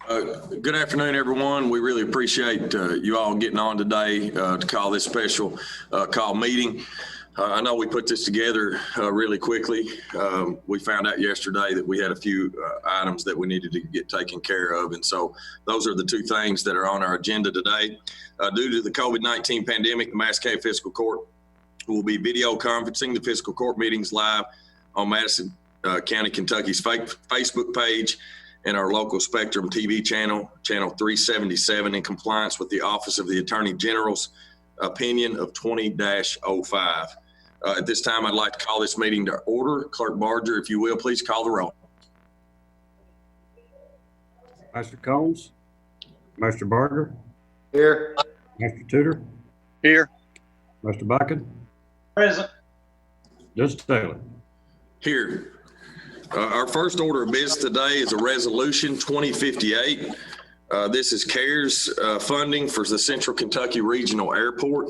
Good afternoon, everyone. We really appreciate you all getting on today to call this special call meeting. I know we put this together really quickly. We found out yesterday that we had a few items that we needed to get taken care of. And so those are the two things that are on our agenda today. Due to the COVID-19 pandemic, the Madison Fiscal Court will be video conferencing the fiscal court meetings live on Madison County, Kentucky's Facebook page and our local Spectrum TV channel, channel 377, in compliance with the Office of the Attorney General's opinion of 20-05. At this time, I'd like to call this meeting to order. Clerk Barger, if you will, please call the roll. Mr. Combs, Mr. Barger. Here. Mr. Tudor. Here. Mr. Buchan. Present. Judge Taylor. Here. Our first order of business today is a resolution 2058. This is CARES funding for the Central Kentucky Regional Airport.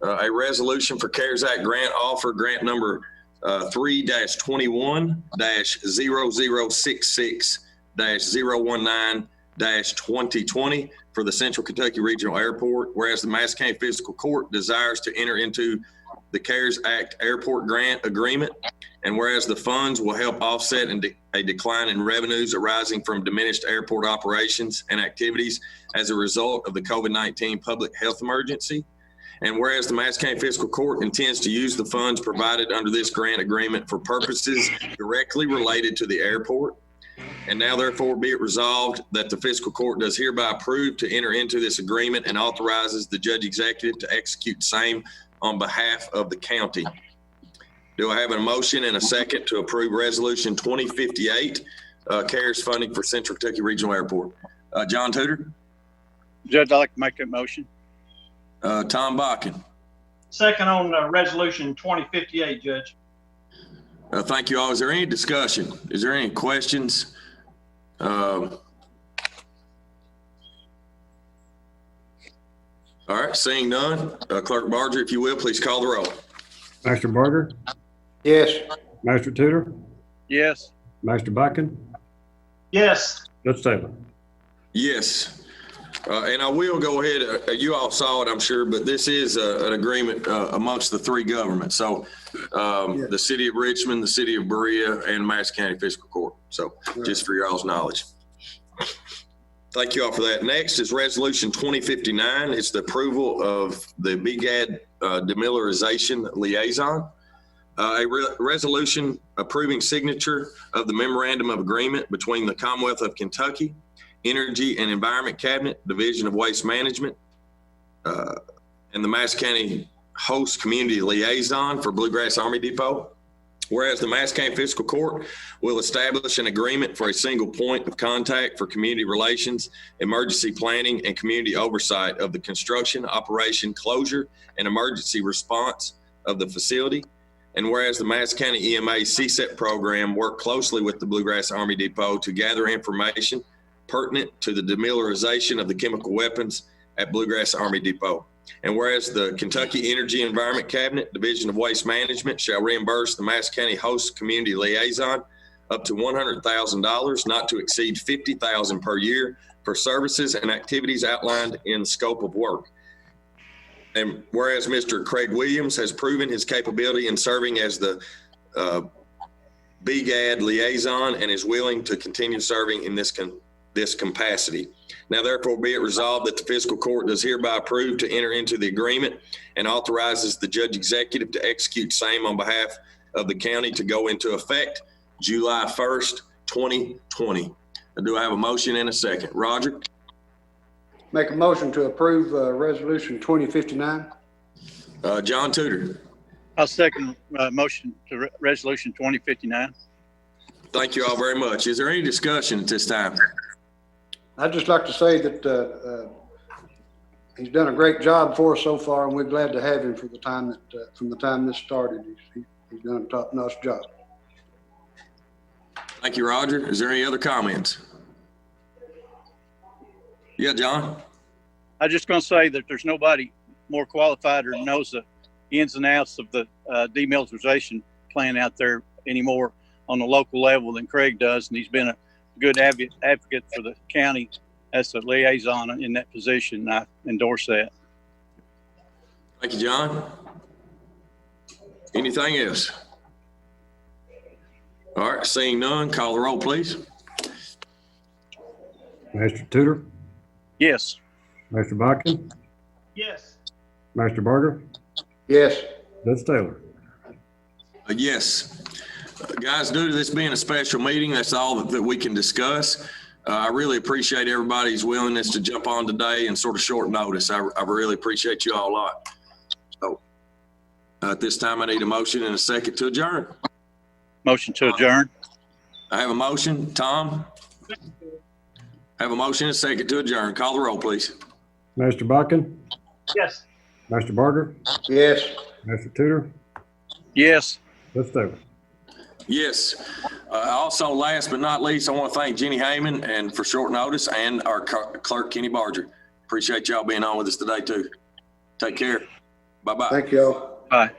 A resolution for CARES Act grant offer, grant number 3-21-0066-019-2020 for the Central Kentucky Regional Airport. Whereas the Madison County Fiscal Court desires to enter into the CARES Act Airport Grant Agreement, and whereas the funds will help offset a decline in revenues arising from diminished airport operations and activities as a result of the COVID-19 public health emergency, and whereas the Madison County Fiscal Court intends to use the funds provided under this grant agreement for purposes directly related to the airport, and now therefore be it resolved that the Fiscal Court does hereby approve to enter into this agreement and authorizes the Judge Executive to execute same on behalf of the county. Do I have a motion and a second to approve Resolution 2058, CARES funding for Central Kentucky Regional Airport? John Tudor? Judge, I'd like to make that motion. Tom Bakken? Second on Resolution 2058, Judge. Thank you all. Is there any discussion? Is there any questions? All right, seeing none, Clerk Barger, if you will, please call the roll. Mr. Barger. Yes. Mr. Tudor. Yes. Mr. Buchan. Yes. Judge Taylor. Yes. And I will go ahead, you all saw it, I'm sure, but this is an agreement amongst the three governments. So the city of Richmond, the city of Berea, and Madison County Fiscal Court. So just for your all's knowledge. Thank you all for that. Next is Resolution 2059. It's the approval of the BGAD demilitarization liaison. A resolution approving signature of the memorandum of agreement between the Commonwealth of Kentucky, Energy and Environment Cabinet, Division of Waste Management, and the Madison County Host Community Liaison for Bluegrass Army Depot. Whereas the Madison County Fiscal Court will establish an agreement for a single point of contact for community relations, emergency planning, and community oversight of the construction, operation, closure, and emergency response of the facility. And whereas the Madison County EMA CSEP program worked closely with the Bluegrass Army Depot to gather information pertinent to the demilitarization of the chemical weapons at Bluegrass Army Depot. And whereas the Kentucky Energy and Environment Cabinet, Division of Waste Management, shall reimburse the Madison County Host Community Liaison up to $100,000, not to exceed $50,000 per year, for services and activities outlined in the scope of work. And whereas Mr. Craig Williams has proven his capability in serving as the BGAD liaison and is willing to continue serving in this capacity. Now, therefore, be it resolved that the Fiscal Court does hereby approve to enter into the agreement and authorizes the Judge Executive to execute same on behalf of the county to go into effect July 1st, 2020. Do I have a motion and a second? Roger? Make a motion to approve Resolution 2059. John Tudor? I'll second motion to Resolution 2059. Thank you all very much. Is there any discussion at this time? I'd just like to say that he's done a great job for us so far, and we're glad to have him for the time that from the time this started. He's done a top-notch job. Thank you, Roger. Is there any other comments? Yeah, John? I'm just going to say that there's nobody more qualified or knows the ins and outs of the demilitarization plan out there anymore on the local level than Craig does, and he's been a good advocate for the county as a liaison in that position. And I endorse that. Thank you, John. Anything else? All right, seeing none, call the roll, please. Master Tudor, Yes. Master Bodkin, Yes. Master Barger, Yes. Judge Taylor. Yes. Guys, due to this being a special meeting, that's all that we can discuss. I really appreciate everybody's willingness to jump on today and sort of short notice. I really appreciate you all a lot. So at this time, I need a motion and a second to adjourn. Motion to adjourn. I have a motion. Tom? I have a motion and a second to adjourn. Call the roll, please. Master Bodkin, Yes. Master Barger, Yes. Master Tudor, Yes. Judge Taylor. Yes. Also, last but not least, I want to thank Jenny Heyman and for short notice and our clerk, Kenny Barger. Appreciate y'all being on with us today too. Take care. Bye-bye. Thank y'all. Bye.